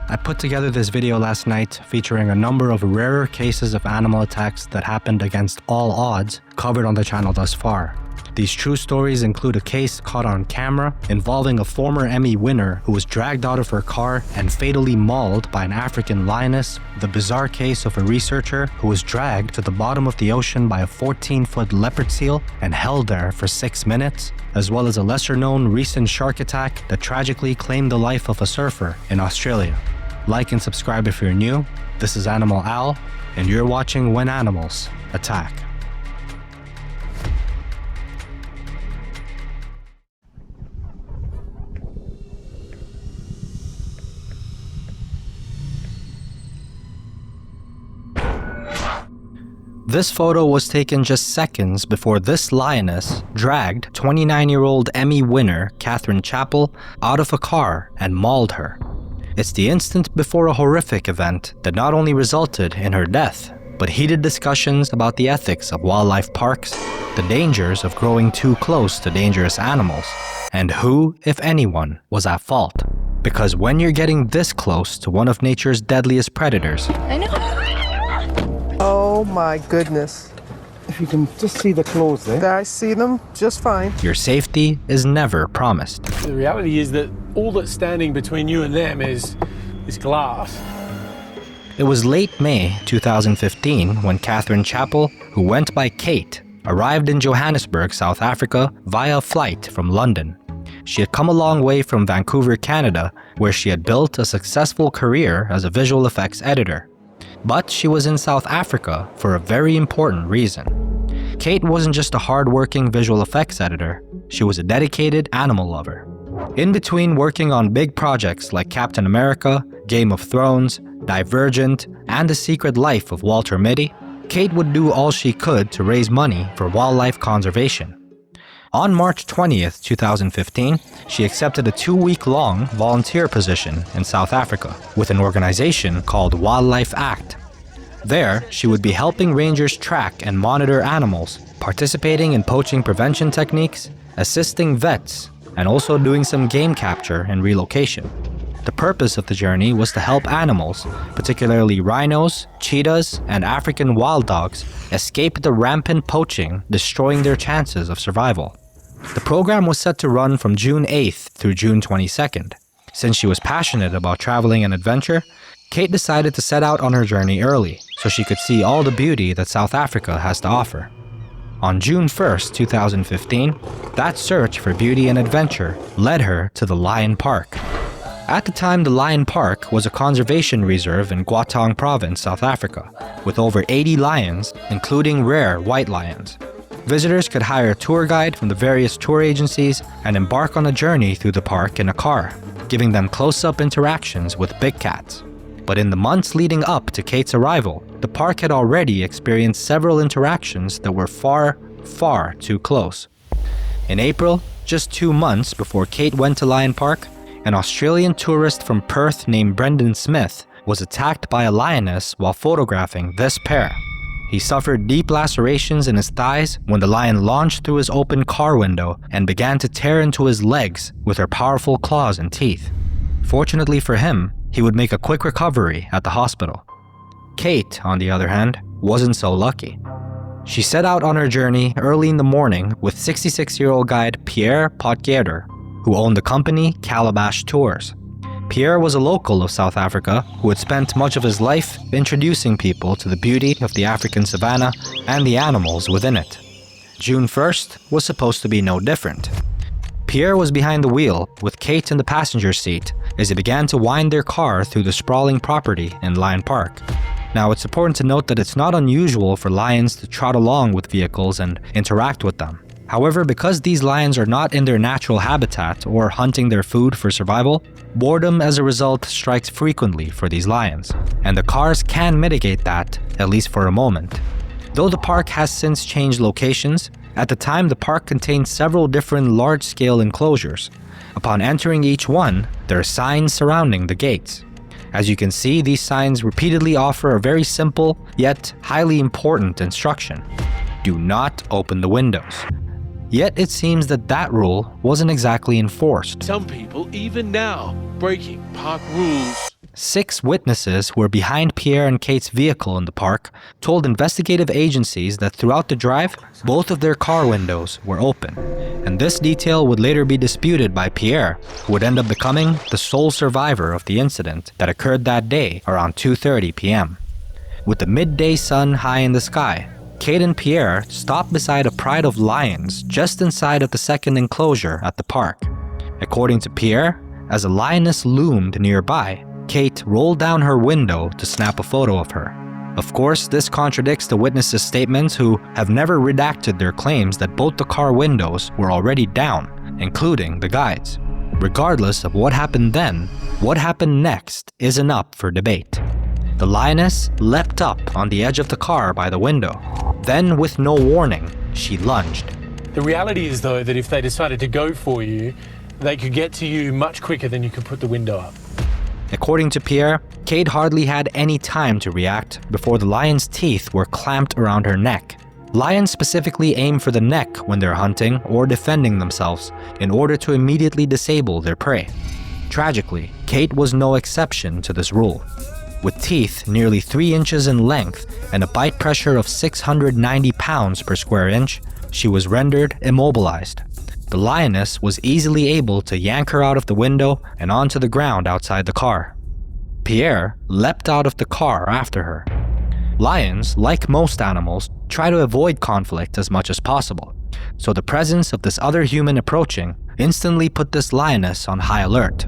I put together this video last night featuring a number of rarer cases of animal attacks that happened against all odds covered on the channel thus far. These true stories include a case caught on camera involving a former Emmy winner who was dragged out of her car and fatally mauled by an African lioness, the bizarre case of a researcher who was dragged to the bottom of the ocean by a 14-foot leopard seal and held there for 6 minutes, as well as a lesser-known recent shark attack that tragically claimed the life of a surfer in Australia. Like and subscribe if you're new. This is Animal Al, and you're watching When Animals Attack. This photo was taken just seconds before this lioness dragged 29-year-old Emmy winner Chappell out of a car and mauled her. It's the instant before a horrific event that not only resulted in her death, but heated discussions about the ethics of wildlife parks, the dangers of growing too close to dangerous animals, and who, if anyone, was at fault. Because when you're getting this close to one of nature's deadliest predators, I know. Oh my goodness. If you can just see the claws there. I see them just fine. your safety is never promised. The reality is that all that's standing between you and them is glass. It was late May 2015 when Chappell, who went by Kate, arrived in Johannesburg, South Africa via flight from London. She had come a long way from Vancouver, Canada, where she had built a successful career as a visual effects editor. But she was in South Africa for a very important reason. Kate wasn't just a hard-working visual effects editor, she was a dedicated animal lover. In between working on big projects like Captain America, Game of Thrones, Divergent, and The Secret Life of Walter Mitty, Kate would do all she could to raise money for wildlife conservation. On March 20th, 2015, she accepted a 2-week-long volunteer position in South Africa with an organization called Wildlife Act. There, she would be helping rangers track and monitor animals, participating in poaching prevention techniques, assisting vets, and also doing some game capture and relocation. The purpose of the journey was to help animals, particularly rhinos, cheetahs, and African wild dogs, escape the rampant poaching, destroying their chances of survival. The program was set to run from June 8th through June 22nd. Since she was passionate about traveling and adventure, Kate decided to set out on her journey early so she could see all the beauty that South Africa has to offer. On June 1st, 2015, that search for beauty and adventure led her to the Lion Park. At the time, the Lion Park was a conservation reserve in Gauteng Province, South Africa, with over 80 lions, including rare white lions. Visitors could hire a tour guide from the various tour agencies and embark on a journey through the park in a car, giving them close-up interactions with big cats. But in the months leading up to Kate's arrival, the park had already experienced several interactions that were far, far too close. In April, just 2 months before Kate went to Lion Park, an Australian tourist from Perth named Brendan Smith was attacked by a lioness while photographing this pair. He suffered deep lacerations in his thighs when the lion launched through his open car window and began to tear into his legs with her powerful claws and teeth. Fortunately for him, he would make a quick recovery at the hospital. Kate, on the other hand, wasn't so lucky. She set out on her journey early in the morning with 66-year-old guide Pierre Potgieter, who owned the company Calabash Tours. Pierre was a local of South Africa who had spent much of his life introducing people to the beauty of the African savanna and the animals within it. June 1st was supposed to be no different. Pierre was behind the wheel with Kate in the passenger seat as they began to wind their car through the sprawling property in Lion Park. Now, it's important to note that it's not unusual for lions to trot along with vehicles and interact with them. However, because these lions are not in their natural habitat or hunting their food for survival, boredom as a result strikes frequently for these lions, and the cars can mitigate that, at least for a moment. Though the park has since changed locations, at the time the park contained several different large-scale enclosures. Upon entering each one, there are signs surrounding the gates. As you can see, these signs repeatedly offer a very simple, yet highly important instruction. Do not open the windows. Yet it seems that that rule wasn't exactly enforced. Some people, even now, breaking park rules. 6 witnesses who were behind Pierre and Kate's vehicle in the park told investigative agencies that throughout the drive, both of their car windows were open. And this detail would later be disputed by Pierre, who would end up becoming the sole survivor of the incident that occurred that day around 2:30 p.m. With the midday sun high in the sky, Kate and Pierre stopped beside a pride of lions just inside of the second enclosure at the park. According to Pierre, as a lioness loomed nearby, Kate rolled down her window to snap a photo of her. Of course, this contradicts the witnesses' statements, who have never redacted their claims that both the car windows were already down, including the guide's. Regardless of what happened then, what happened next isn't up for debate. The lioness leapt up on the edge of the car by the window. Then, with no warning, she lunged. The reality is, though, that if they decided to go for you, they could get to you much quicker than you could put the window up. According to Pierre, Kate hardly had any time to react before the lion's teeth were clamped around her neck. Lions specifically aim for the neck when they're hunting or defending themselves in order to immediately disable their prey. Tragically, Kate was no exception to this rule. With teeth nearly 3 inches in length and a bite pressure of 690 pounds per square inch, she was rendered immobilized. The lioness was easily able to yank her out of the window and onto the ground outside the car. Pierre leapt out of the car after her. Lions, like most animals, try to avoid conflict as much as possible, so the presence of this other human approaching instantly put this lioness on high alert.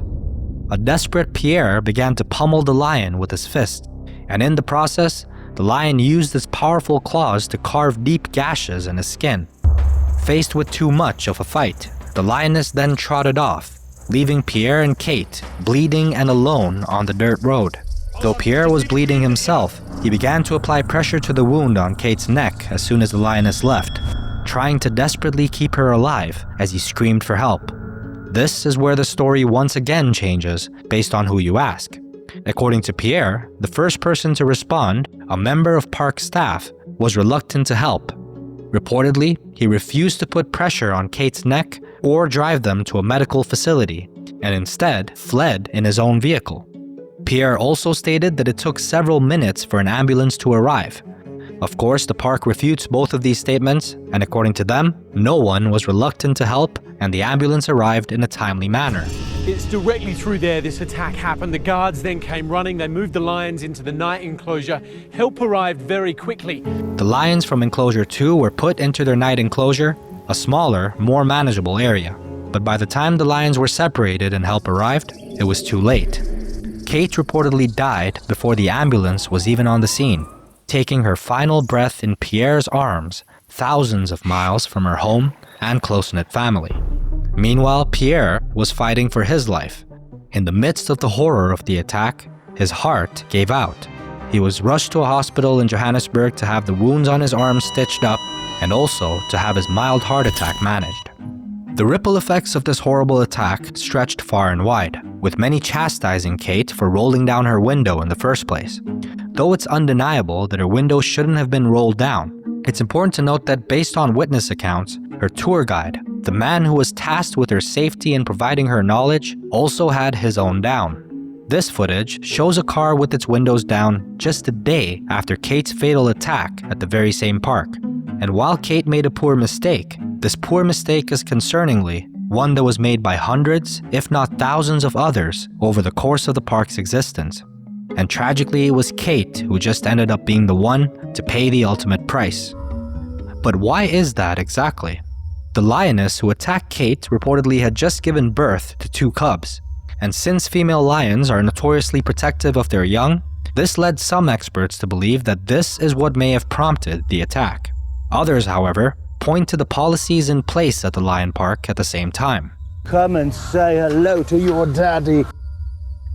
A desperate Pierre began to pummel the lion with his fist, and in the process, the lion used its powerful claws to carve deep gashes in his skin. Faced with too much of a fight, the lioness then trotted off, leaving Pierre and Kate bleeding and alone on the dirt road. Though Pierre was bleeding himself, he began to apply pressure to the wound on Kate's neck as soon as the lioness left, trying to desperately keep her alive as he screamed for help. This is where the story once again changes based on who you ask. According to Pierre, the first person to respond, a member of park staff, was reluctant to help. Reportedly, he refused to put pressure on Kate's neck or drive them to a medical facility, and instead fled in his own vehicle. Pierre also stated that it took several minutes for an ambulance to arrive. Of course, the park refutes both of these statements, and according to them, no one was reluctant to help, and the ambulance arrived in a timely manner. It's directly through there this attack happened. The guards then came running. They moved the lions into the night enclosure. Help arrived very quickly. The lions from enclosure 2 were put into their night enclosure, a smaller, more manageable area. But by the time the lions were separated and help arrived, it was too late. Kate reportedly died before the ambulance was even on the scene, taking her final breath in Pierre's arms, thousands of miles from her home and close-knit family. Meanwhile, Pierre was fighting for his life. In the midst of the horror of the attack, his heart gave out. He was rushed to a hospital in Johannesburg to have the wounds on his arms stitched up and also to have his mild heart attack managed. The ripple effects of this horrible attack stretched far and wide, with many chastising Kate for rolling down her window in the first place. Though it's undeniable that her window shouldn't have been rolled down, it's important to note that based on witness accounts, her tour guide, the man who was tasked with her safety and providing her knowledge, also had his own down. This footage shows a car with its windows down just a day after Kate's fatal attack at the very same park. And while Kate made a poor mistake, this poor mistake is concerningly one that was made by hundreds, if not thousands of others over the course of the park's existence. And tragically, it was Kate who just ended up being the one to pay the ultimate price. But why is that exactly? The lioness who attacked Kate reportedly had just given birth to 2 cubs. And since female lions are notoriously protective of their young, this led some experts to believe that this is what may have prompted the attack. Others, however, point to the policies in place at the lion park at the same time. Come and say hello to your daddy.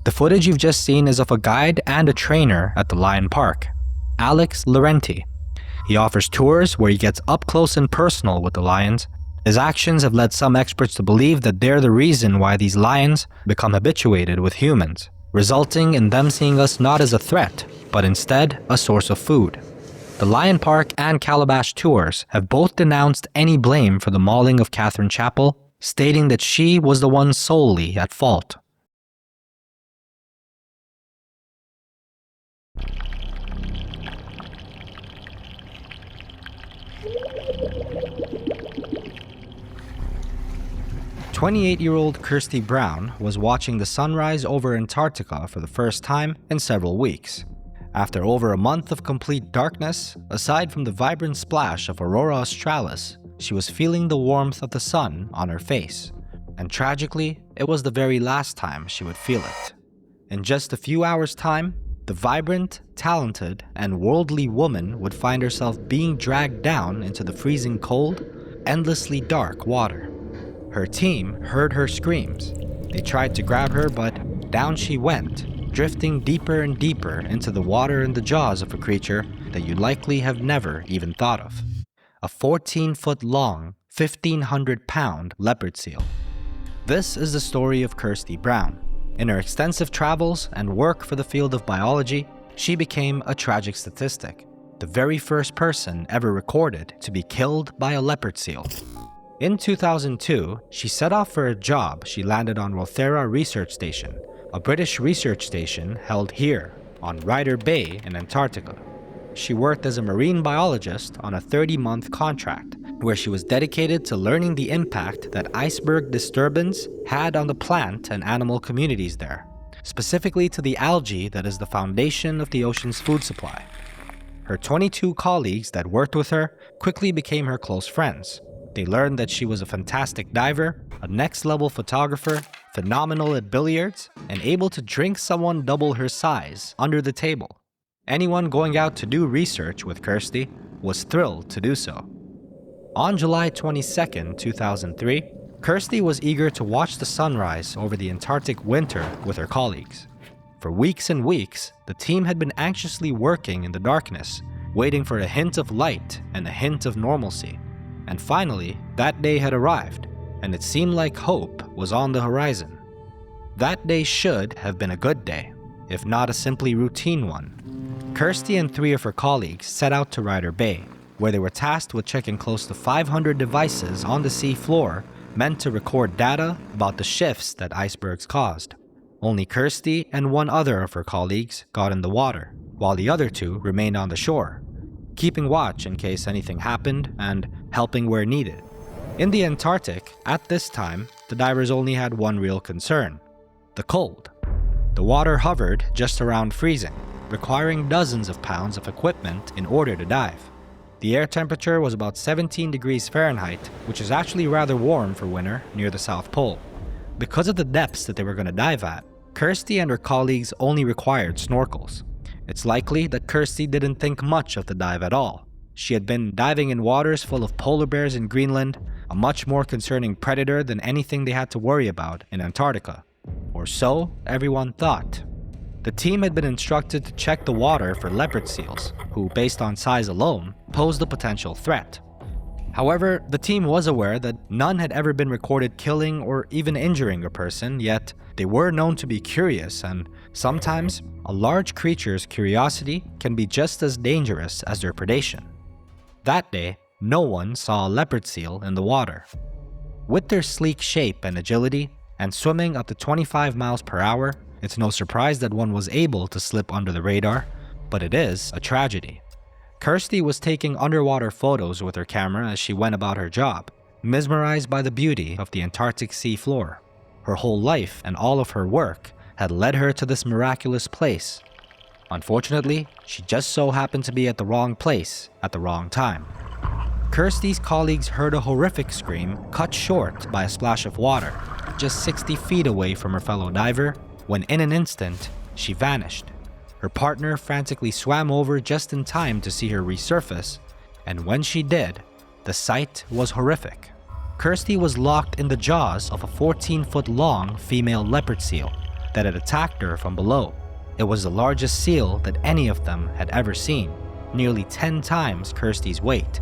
The footage you've just seen is of a guide and a trainer at the lion park, Alex Laurenti. He offers tours where he gets up close and personal with the lions. His actions have led some experts to believe that they're the reason why these lions become habituated with humans, resulting in them seeing us not as a threat, but instead a source of food. The Lion Park and Calabash tours have both denounced any blame for the mauling of Catherine Chappell, stating that she was the one solely at fault. 28-year-old Kirsty Brown was watching the sunrise over Antarctica for the first time in several weeks. After over a month of complete darkness, aside from the vibrant splash of Aurora Australis, she was feeling the warmth of the sun on her face. And tragically, it was the very last time she would feel it. In just a few hours' time, the vibrant, talented, and worldly woman would find herself being dragged down into the freezing cold, endlessly dark water. Her team heard her screams. They tried to grab her, but down she went, drifting deeper and deeper into the water in the jaws of a creature that you likely have never even thought of. A 14-foot-long, 1,500-pound leopard seal. This is the story of Kirsty Brown. In her extensive travels and work for the field of biology, she became a tragic statistic, the very first person ever recorded to be killed by a leopard seal. In 2002, she set off for a job she landed on Rothera Research Station, a British research station held here on Ryder Bay in Antarctica. She worked as a marine biologist on a 30-month contract, where she was dedicated to learning the impact that iceberg disturbance had on the plant and animal communities there, specifically to the algae that is the foundation of the ocean's food supply. Her 22 colleagues that worked with her quickly became her close friends. They learned that she was a fantastic diver, a next-level photographer, phenomenal at billiards, and able to drink someone double her size under the table. Anyone going out to do research with Kirsty was thrilled to do so. On July 22, 2003, Kirsty was eager to watch the sunrise over the Antarctic winter with her colleagues. For weeks and weeks, the team had been anxiously working in the darkness, waiting for a hint of light and a hint of normalcy. And finally, that day had arrived, and it seemed like hope was on the horizon. That day should have been a good day, if not a simply routine one. Kirsty and 3 of her colleagues set out to Ryder Bay, where they were tasked with checking close to 500 devices on the sea floor meant to record data about the shifts that icebergs caused. Only Kirsty and 1 other of her colleagues got in the water, while the other 2 remained on the shore, keeping watch in case anything happened and helping where needed. In the Antarctic, at this time, the divers only had one real concern: the cold. The water hovered just around freezing, requiring dozens of pounds of equipment in order to dive. The air temperature was about 17 degrees Fahrenheit, which is actually rather warm for winter near the South Pole. Because of the depths that they were going to dive at, Kirsty and her colleagues only required snorkels. It's likely that Kirsty didn't think much of the dive at all. She had been diving in waters full of polar bears in Greenland, a much more concerning predator than anything they had to worry about in Antarctica. Or so everyone thought. The team had been instructed to check the water for leopard seals, who, based on size alone, posed a potential threat. However, the team was aware that none had ever been recorded killing or even injuring a person, yet they were known to be curious, and sometimes a large creature's curiosity can be just as dangerous as their predation. That day, no one saw a leopard seal in the water. With their sleek shape and agility, and swimming up to 25 miles per hour, it's no surprise that one was able to slip under the radar, but it is a tragedy. Kirsty was taking underwater photos with her camera as she went about her job, mesmerized by the beauty of the Antarctic sea floor. Her whole life and all of her work had led her to this miraculous place. Unfortunately, she just so happened to be at the wrong place at the wrong time. Kirsty's colleagues heard a horrific scream cut short by a splash of water, just 60 feet away from her fellow diver, when in an instant, she vanished. Her partner frantically swam over just in time to see her resurface, and when she did, the sight was horrific. Kirsty was locked in the jaws of a 14-foot-long female leopard seal that had attacked her from below. It was the largest seal that any of them had ever seen, nearly 10 times Kirsty's weight.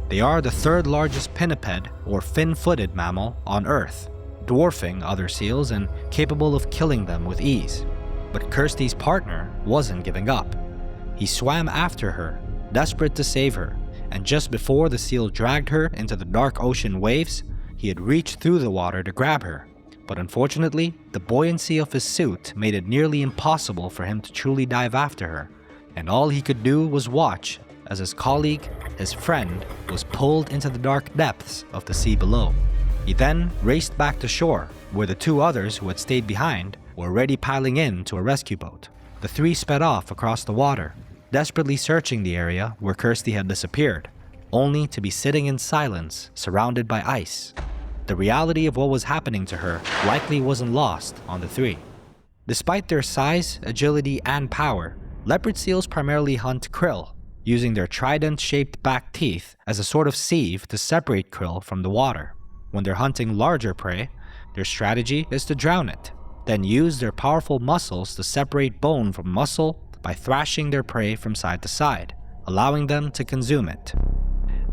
They are the 3rd largest pinniped or fin-footed mammal on Earth, dwarfing other seals and capable of killing them with ease. But Kirsty's partner wasn't giving up. He swam after her, desperate to save her, and just before the seal dragged her into the dark ocean waves, he had reached through the water to grab her. But unfortunately, the buoyancy of his suit made it nearly impossible for him to truly dive after her, and all he could do was watch as his colleague, his friend, was pulled into the dark depths of the sea below. He then raced back to shore, where the two others who had stayed behind were already piling in to a rescue boat. The three sped off across the water, desperately searching the area where Kirsty had disappeared, only to be sitting in silence, surrounded by ice. The reality of what was happening to her likely wasn't lost on the three. Despite their size, agility, and power, leopard seals primarily hunt krill, using their trident-shaped back teeth as a sort of sieve to separate krill from the water. When they're hunting larger prey, their strategy is to drown it, then use their powerful muscles to separate bone from muscle by thrashing their prey from side to side, allowing them to consume it.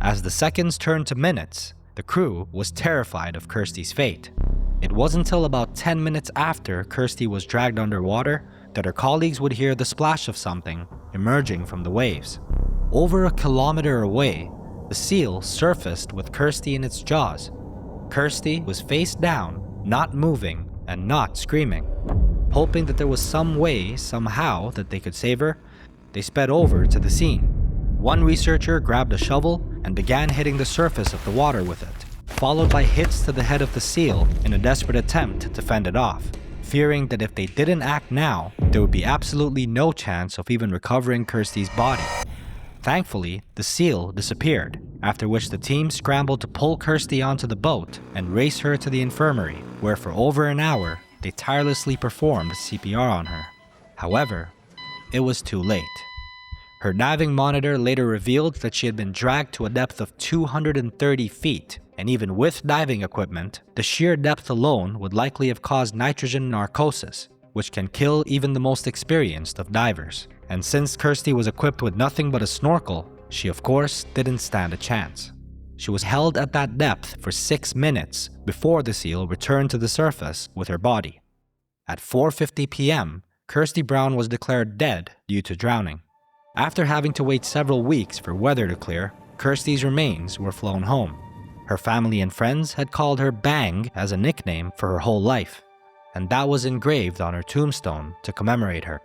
As the seconds turned to minutes, the crew was terrified of Kirsty's fate. It wasn't until about 10 minutes after Kirsty was dragged underwater that her colleagues would hear the splash of something emerging from the waves. Over a kilometer away, the seal surfaced with Kirsty in its jaws. Kirsty was face down, not moving and not screaming. Hoping that there was some way, somehow, that they could save her, they sped over to the scene. One researcher grabbed a shovel and began hitting the surface of the water with it, followed by hits to the head of the seal in a desperate attempt to fend it off, fearing that if they didn't act now, there would be absolutely no chance of even recovering Kirsty's body. Thankfully, the seal disappeared, after which the team scrambled to pull Kirsty onto the boat and race her to the infirmary, where for over an hour, they tirelessly performed CPR on her. However, it was too late. Her diving monitor later revealed that she had been dragged to a depth of 230 feet, and even with diving equipment, the sheer depth alone would likely have caused nitrogen narcosis, which can kill even the most experienced of divers. And since Kirsty was equipped with nothing but a snorkel, she of course didn't stand a chance. She was held at that depth for 6 minutes before the seal returned to the surface with her body. At 4:50 p.m., Kirsty Brown was declared dead due to drowning. After having to wait several weeks for weather to clear, Kirsty's remains were flown home. Her family and friends had called her Bang as a nickname for her whole life, and that was engraved on her tombstone to commemorate her.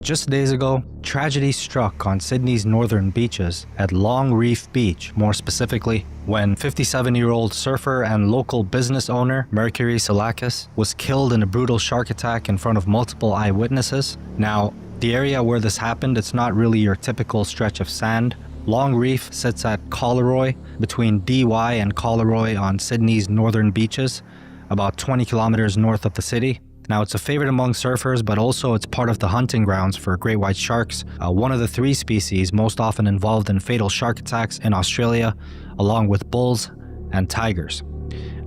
Just days ago, tragedy struck on Sydney's northern beaches at Long Reef Beach, more specifically, when 57-year-old surfer and local business owner Mercury Psillakis was killed in a brutal shark attack in front of multiple eyewitnesses. Now, the area where this happened, it's not really your typical stretch of sand. Long Reef sits at Coleroy, between DY and Coleroy on Sydney's northern beaches, about 20 kilometers north of the city. Now, it's a favorite among surfers, but also it's part of the hunting grounds for great white sharks, one of the 3 species most often involved in fatal shark attacks in Australia, along with bulls and tigers.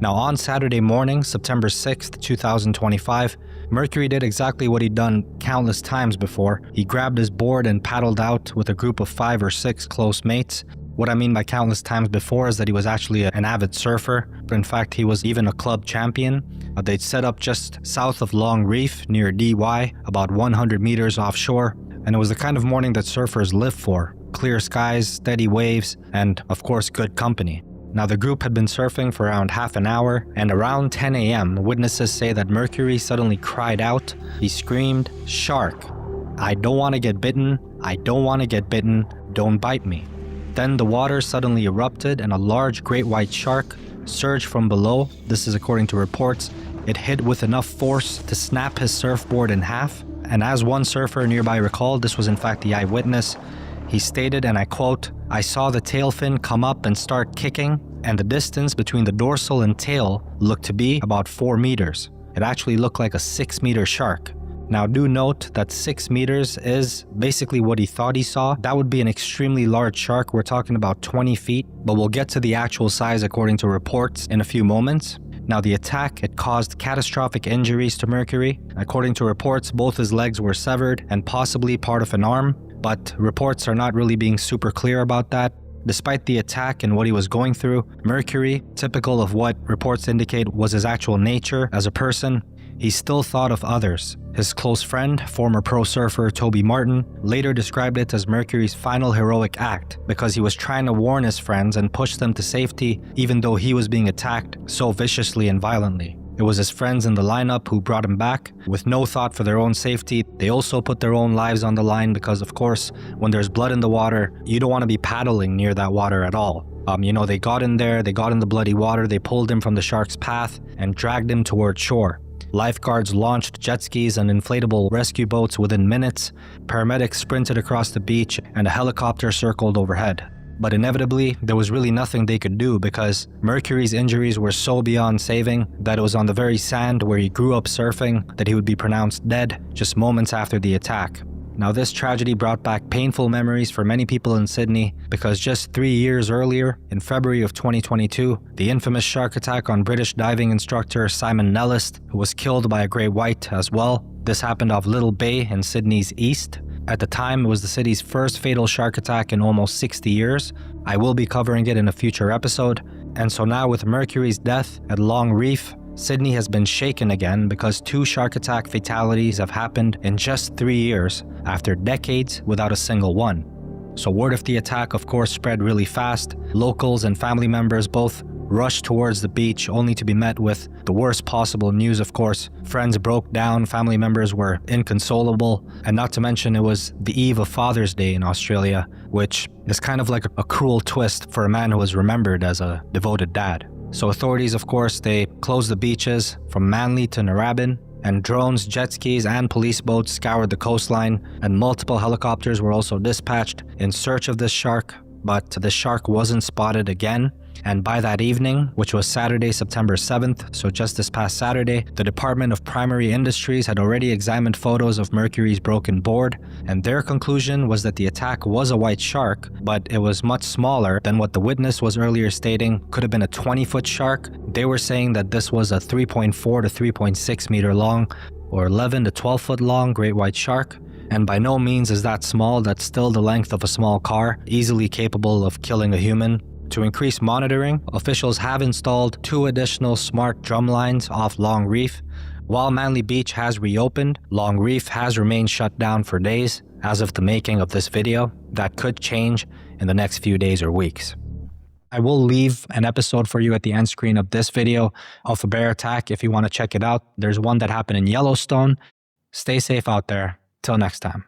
Now, on Saturday morning, September 6th, 2025, Mercury did exactly what he'd done countless times before. He grabbed his board and paddled out with a group of 5 or 6 close mates. What I mean by countless times before is that he was actually an avid surfer, but in fact he was even a club champion. They'd set up just south of Long Reef near DY, about 100 meters offshore, and it was the kind of morning that surfers live for. Clear skies, steady waves, and of course good company. Now, the group had been surfing for around half an hour, and around 10 a.m., witnesses say that Mercury suddenly cried out. He screamed, "Shark! I don't want to get bitten, I don't want to get bitten, don't bite me." Then the water suddenly erupted and a large great white shark surged from below. This is according to reports. It hit with enough force to snap his surfboard in half. And as one surfer nearby recalled, this was in fact the eyewitness, he stated, and I quote, "I saw the tail fin come up and start kicking, and the distance between the dorsal and tail looked to be about 4 meters. It actually looked like a 6-meter shark." Now, do note that 6 meters is basically what he thought he saw. That would be an extremely large shark. We're talking about 20 feet, but we'll get to the actual size according to reports in a few moments. Now, the attack, it caused catastrophic injuries to Mercury. According to reports, both his legs were severed and possibly part of an arm, but reports are not really being super clear about that. Despite the attack and what he was going through, Mercury, typical of what reports indicate was his actual nature as a person, he still thought of others. His close friend, former pro surfer Toby Martin, later described it as Mercury's final heroic act because he was trying to warn his friends and push them to safety even though he was being attacked so viciously and violently. It was his friends in the lineup who brought him back. With no thought for their own safety, they also put their own lives on the line because, of course, when there's blood in the water, you don't want to be paddling near that water at all. They got in there, they got in the bloody water, they pulled him from the shark's path and dragged him toward shore. Lifeguards launched jet skis and inflatable rescue boats within minutes. Paramedics sprinted across the beach and a helicopter circled overhead. But inevitably, there was really nothing they could do because Mercury's injuries were so beyond saving that it was on the very sand where he grew up surfing that he would be pronounced dead just moments after the attack. Now, this tragedy brought back painful memories for many people in Sydney because just 3 years earlier, in February of 2022, the infamous shark attack on British diving instructor Simon Nellis, who was killed by a great white as well. This happened off Little Bay in Sydney's east. At the time, it was the city's first fatal shark attack in almost 60 years. I will be covering it in a future episode. And so now with Mercury's death at Long Reef, Sydney has been shaken again because 2 shark attack fatalities have happened in just 3 years after decades without a single one. So word of the attack of course spread really fast. Locals and family members both rushed towards the beach only to be met with the worst possible news of course. Friends broke down, family members were inconsolable, and not to mention it was the eve of Father's Day in Australia, which is kind of like a cruel twist for a man who was remembered as a devoted dad. So authorities, of course, they closed the beaches from Manly to Narrabin, and drones, jet skis, and police boats scoured the coastline, and multiple helicopters were also dispatched in search of this shark, but the shark wasn't spotted again. And by that evening, which was Saturday, September 7th, so just this past Saturday, the Department of Primary Industries had already examined photos of Mercury's broken board, and their conclusion was that the attack was a white shark, but it was much smaller than what the witness was earlier stating could have been a 20-foot shark. They were saying that this was a 3.4 to 3.6 meter long, or 11 to 12 foot long great white shark. And by no means is that small, that's still the length of a small car, easily capable of killing a human. To increase monitoring, officials have installed 2 additional smart drum lines off Long Reef. While Manly Beach has reopened, Long Reef has remained shut down for days as of the making of this video. That could change in the next few days or weeks. I will leave an episode for you at the end screen of this video of a bear attack if you want to check it out. There's one that happened in Yellowstone. Stay safe out there. Till next time.